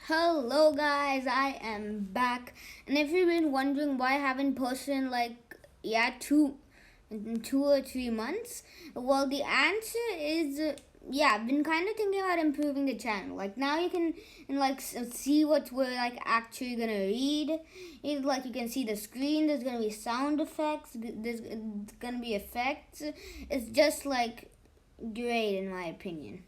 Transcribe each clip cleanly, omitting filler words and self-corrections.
Hello guys, I am back. And if you've been wondering why I haven't posted in two or 3 months, well the answer is I've been kind of thinking about improving the channel. Like now you can see what we're actually gonna read. It's like you can see the screen. There's gonna be sound effects. There's gonna be effects. It's just like great in my opinion.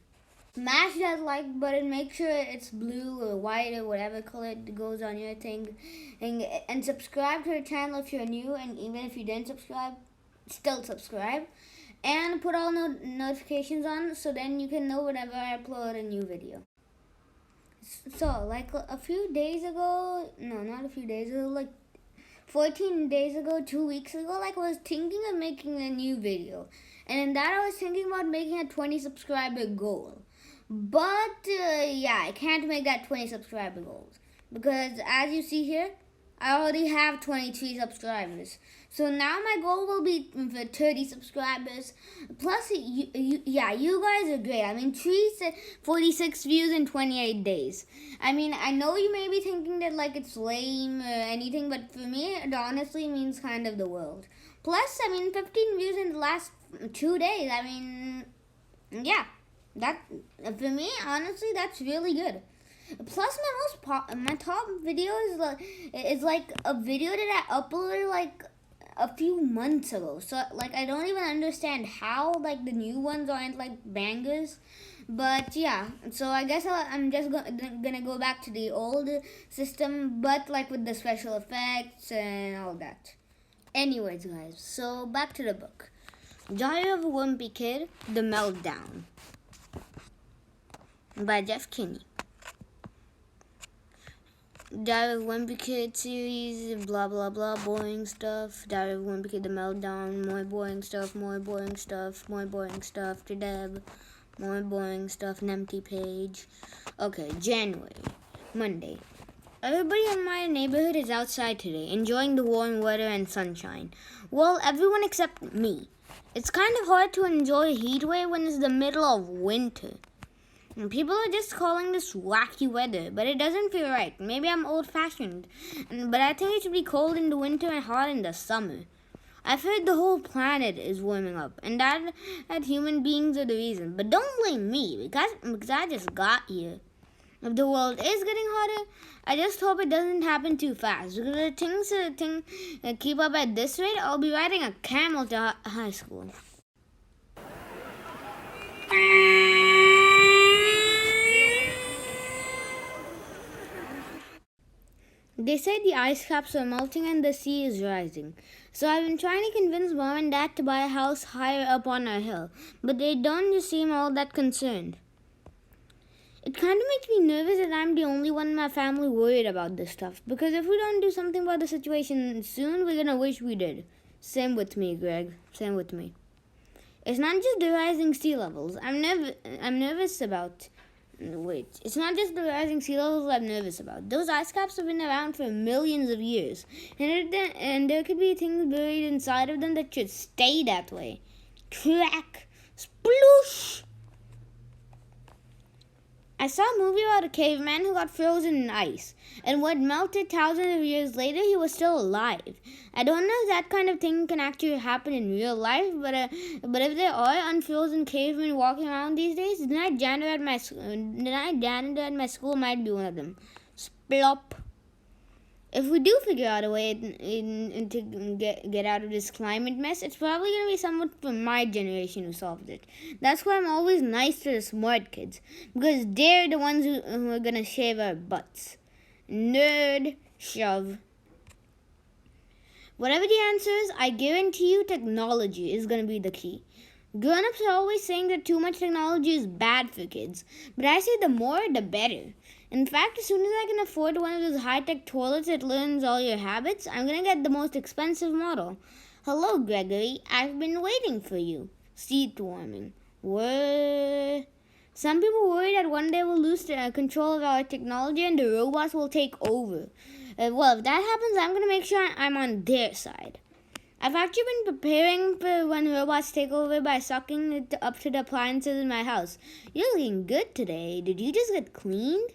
Smash that like button, make sure it's blue or white or whatever color it goes on your thing, and subscribe to the channel if you're new, and even if you didn't subscribe, still subscribe, and put all notifications on so then you can know whenever I upload a new video. So like a few days ago, no, not a few days ago, like 14 days ago, 2 weeks ago, I was thinking of making a new video, and in that I was thinking about making a 20 subscriber goal. But I can't make that 20 subscriber goal because as you see here, I already have 23 subscribers. So now my goal will be for 30 subscribers. Plus, you guys are great. I mean, 46 views in 28 days. I mean, I know you may be thinking that it's lame or anything, but for me, it honestly means kind of the world. Plus, I mean, 15 views in the last 2 days. I mean, that for me, honestly, that's really good. Plus, my top video is like a video that I uploaded a few months ago. So I don't even understand how the new ones aren't bangers. But yeah, so I guess I'm just gonna go back to the old system, but with the special effects and all that. Anyways, guys, so back to the book. Diary of a Wimpy Kid, The Meltdown by Jeff Kinney. Diary of a Wimpy Kid series, blah blah blah, boring stuff. Diary of a Wimpy Kid, The Meltdown, more boring stuff, more boring stuff, more boring stuff. To Deb, more boring stuff, an empty page. Okay, January, Monday. Everybody in my neighborhood is outside today, enjoying the warm weather and sunshine. Well, everyone except me. It's kind of hard to enjoy a heat wave when it's the middle of winter. And people are just calling this wacky weather, but it doesn't feel right. Maybe I'm old-fashioned, but I think it should be cold in the winter and hot in the summer. I've heard the whole planet is warming up, and that human beings are the reason. But don't blame me, because I just got here. If the world is getting hotter, I just hope it doesn't happen too fast. Because if things keep up at this rate, I'll be riding a camel to high school. They say the ice caps are melting and the sea is rising. So I've been trying to convince Mom and Dad to buy a house higher up on our hill, but they don't seem all that concerned. It kind of makes me nervous that I'm the only one in my family worried about this stuff, because if we don't do something about the situation soon, we're gonna wish we did. Same with me, Greg. Same with me. It's not just the rising sea levels. I'm nervous about. Wait, it's not just the rising sea levels I'm nervous about. Those ice caps have been around for millions of years, and there could be things buried inside of them that should stay that way. Crack, sploosh. I saw a movie about a caveman who got frozen in ice, and when melted thousands of years later, he was still alive. I don't know if that kind of thing can actually happen in real life, but if there are unfrozen cavemen walking around these days, the night janitor at my school might be one of them. Splop. If we do figure out a way to get out of this climate mess, it's probably going to be someone from my generation who solved it. That's why I'm always nice to the smart kids, because they're the ones who are going to shave our butts. Nerd shove. Whatever the answer is, I guarantee you technology is going to be the key. Grown-ups are always saying that too much technology is bad for kids, but I say the more, the better. In fact, as soon as I can afford one of those high-tech toilets that learns all your habits, I'm gonna get the most expensive model. Hello, Gregory. I've been waiting for you. Seat warming. What? Some people worry that one day we'll lose control of our technology and the robots will take over. Well, if that happens, I'm gonna make sure I'm on their side. I've actually been preparing for when robots take over by sucking it up to the appliances in my house. You're looking good today. Did you just get cleaned?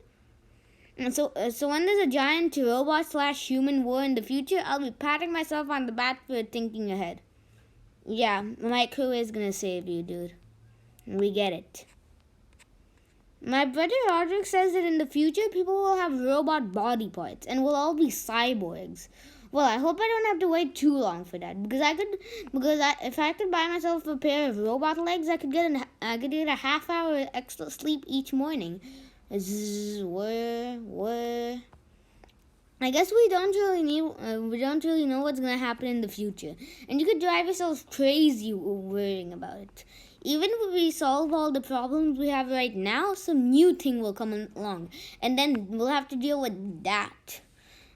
And so when there's a giant robot slash human war in the future, I'll be patting myself on the back for thinking ahead. Yeah, my crew is gonna save you, dude. We get it. My brother Roderick says that in the future, people will have robot body parts and we'll all be cyborgs. Well, I hope I don't have to wait too long for that because if I could buy myself a pair of robot legs, I could get a half hour extra sleep each morning. Where? I guess we don't really know what's gonna happen in the future, and you could drive yourself crazy worrying about it. Even if we solve all the problems we have right now, some new thing will come along, and then we'll have to deal with that.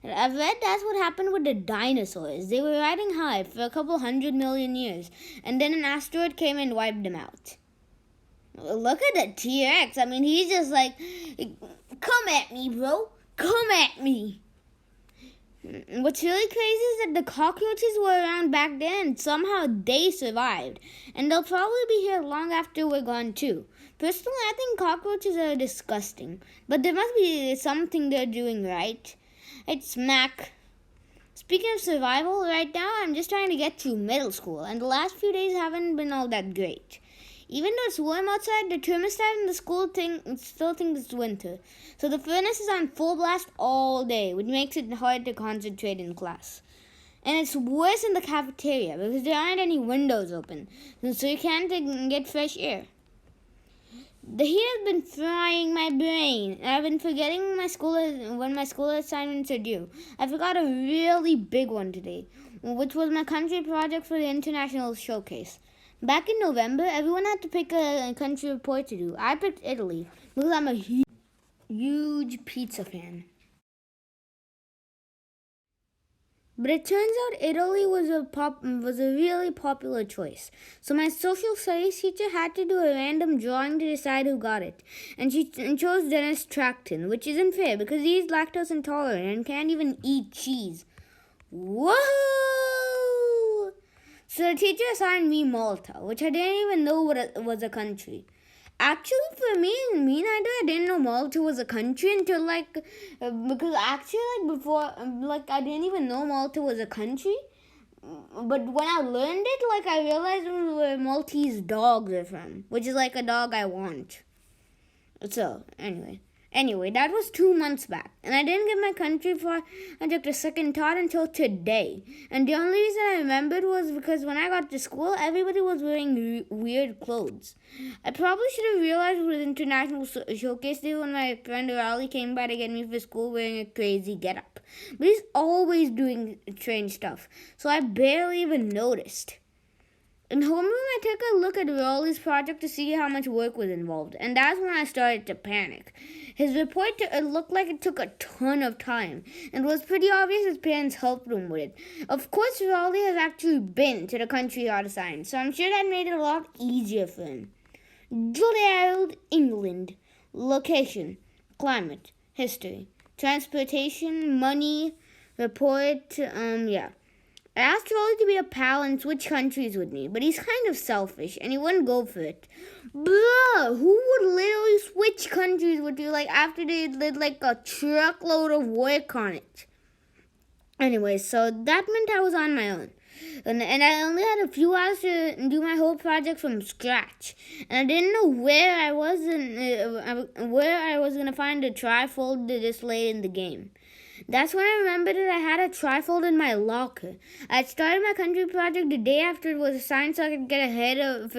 I've read that's what happened with the dinosaurs. They were riding high for a couple 100 million years, and then an asteroid came and wiped them out. Look at the T-Rex. I mean, he's just like, come at me, bro. Come at me. What's really crazy is that the cockroaches were around back then and somehow they survived. And they'll probably be here long after we're gone too. Personally, I think cockroaches are disgusting. But there must be something they're doing right. It's smack. Speaking of survival, right now I'm just trying to get through middle school. And the last few days haven't been all that great. Even though it's warm outside, the thermostat in the school still thinks it's winter. So the furnace is on full blast all day, which makes it hard to concentrate in class. And it's worse in the cafeteria because there aren't any windows open, so you can't get fresh air. The heat has been frying my brain. I've been forgetting when my school assignments are due. I forgot a really big one today, which was my country project for the international showcase. Back in November, everyone had to pick a country report to do. I picked Italy because I'm a huge pizza fan. But it turns out Italy was a really popular choice. So my social studies teacher had to do a random drawing to decide who got it. And she chose Dennis Tracton, which isn't fair because he's lactose intolerant and can't even eat cheese. Whoa! So the teacher assigned me Malta, which I didn't even know was a country. Actually, for me neither. I didn't know Malta was a country until because actually before I didn't even know Malta was a country. But when I learned it, I realized where Maltese dogs are from, which is like a dog I want. So Anyway, that was 2 months back, and I didn't give my country project a second thought until today. And the only reason I remembered was because when I got to school, everybody was wearing weird clothes. I probably should have realized it was International Showcase Day when my friend Raleigh came by to get me for school wearing a crazy getup. But he's always doing strange stuff, so I barely even noticed. In homeroom, I took a look at Raleigh's project to see how much work was involved, and that's when I started to panic. His report looked like it took a ton of time, and it was pretty obvious his parents helped him with it. Of course, Raleigh has actually been to the country he got assigned, so I'm sure that made it a lot easier for him. Gilead, England. Location, climate, history, transportation, money, report, I asked Rolly to be a pal and switch countries with me, but he's kind of selfish and he wouldn't go for it. Bruh, who would literally switch countries with you after they did a truckload of work on it? Anyway, so that meant I was on my own. And I only had a few hours to do my whole project from scratch. And I didn't know where I was going to find a trifold this late in the game. That's when I remembered that I had a trifold in my locker. I had started my country project the day after it was assigned so I could get ahead of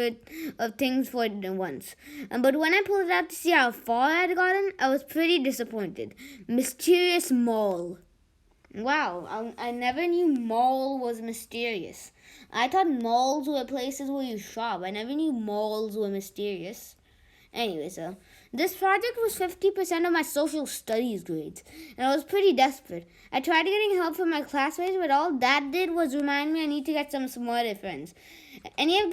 things for it once. But when I pulled it out to see how far I had gotten, I was pretty disappointed. Mysterious Mall. Wow, I never knew mall was mysterious. I thought malls were places where you shop. I never knew malls were mysterious. Anyway, so this project was 50% of my social studies grades, and I was pretty desperate. I tried getting help from my classmates, but all that did was remind me I need to get some smarter friends. Any of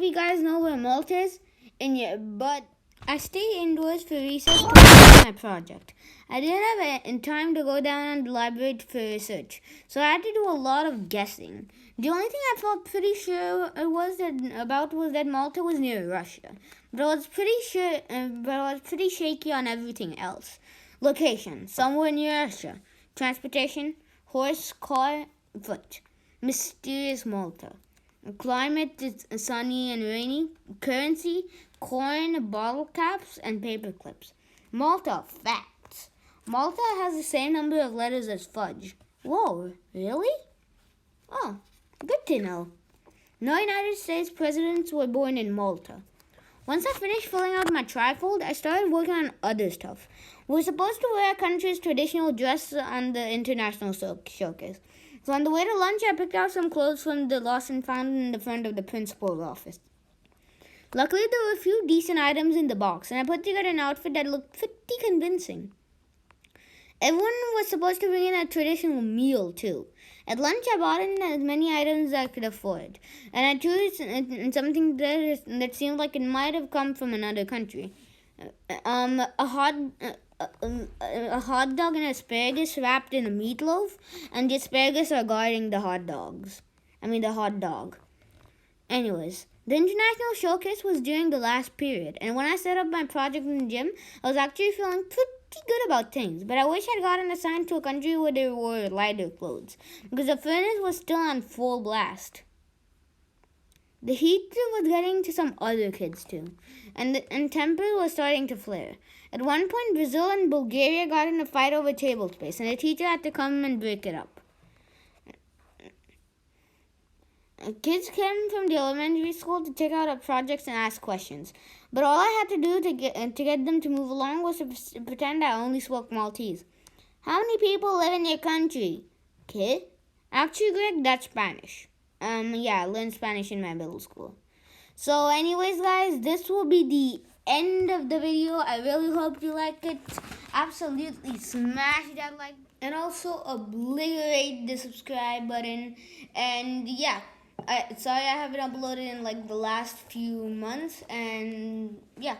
you guys know where Malta is? But I stay indoors for recess to work on my project. I didn't have time to go down to the library for research, so I had to do a lot of guessing. The only thing I felt pretty sure was that Malta was near Russia, but I was pretty shaky on everything else. Location, somewhere near Russia. Transportation, horse, car, foot. Mysterious Malta. Climate is sunny and rainy. Currency, coin, bottle caps, and paper clips. Malta, facts. Malta has the same number of letters as fudge. Whoa, really? Oh, good to know. No United States presidents were born in Malta. Once I finished filling out my trifold, I started working on other stuff. We're supposed to wear our country's traditional dress on the international showcase. So on the way to lunch, I picked out some clothes from the lost and found in the front of the principal's office. Luckily, there were a few decent items in the box, and I put together an outfit that looked pretty convincing. Everyone was supposed to bring in a traditional meal, too. At lunch, I bought in as many items as I could afford, and I chose something that seemed like it might have come from another country. A hot dog and asparagus wrapped in a meatloaf, and the asparagus are guarding the hot dogs. The hot dog. Anyways, the international showcase was during the last period, and when I set up my project in the gym, I was actually feeling pretty good about things, but I wish I'd gotten assigned to a country where they wore lighter clothes, because the furnace was still on full blast. The heat was getting to some other kids too, and tempers were starting to flare. At one point, Brazil and Bulgaria got in a fight over table space, and the teacher had to come and break it up. Kids came from the elementary school to check out our projects and ask questions. But all I had to do to get them to move along was to pretend I only spoke Maltese. How many people live in your country? Kid? Actually, Greg, that's Spanish. I learned Spanish in my middle school. So anyways, guys, this will be the end of the video. I really hope you liked it. Absolutely smash that like and also obliterate the subscribe button. And yeah, sorry I haven't uploaded in like the last few months, and yeah.